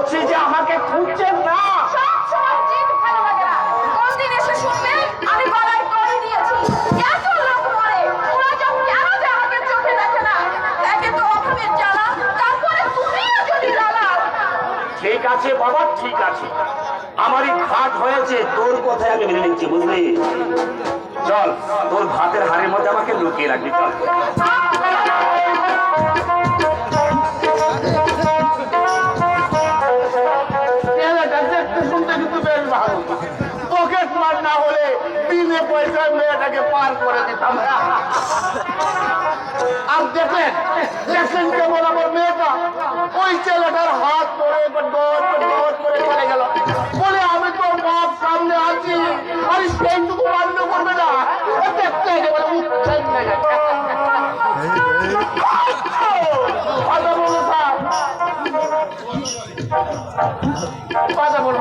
বলছি যে আমাকে খুঁজছেন না। সব সময় জিদ ভালো লাগে না। কোনদিন এসে শুনবে আমি গলায় দড়ি দিয়েছি। এত লোক মরে, ওরা কেন যে আমাকে চোখে দেখে না? একে তো অভাবের জ্বালা, তারপরে তুমিও যদি জ্বালা। ঠিক আছে বাবা, ঠিক আছে, আমারই ঘাট হয়েছে, তোর কথায় আমি মেনে নিচ্ছি, বুঝলি? চল, তোর ভাতের হাড়ের মধ্যে আমাকে লুকিয়ে রাখবি, চল। শুনতে কিন্তু বেশ ভালো, পকেট মার না হলে বিনে পয়সায় মেয়েটাকে পার করে দিতাম। আর দেখলেন দেখলেন কেমন আমার মেয়েটা ওই ছেলেটার হাত ধরে করে চলে গেল, বলে আমি তো বাপ সামনে আছি, আর সেইটুকু মান্য করবে না, দেখতে একেবারে উচ্ছেদ লেগে কথা বলো স্যার, কথা বলো।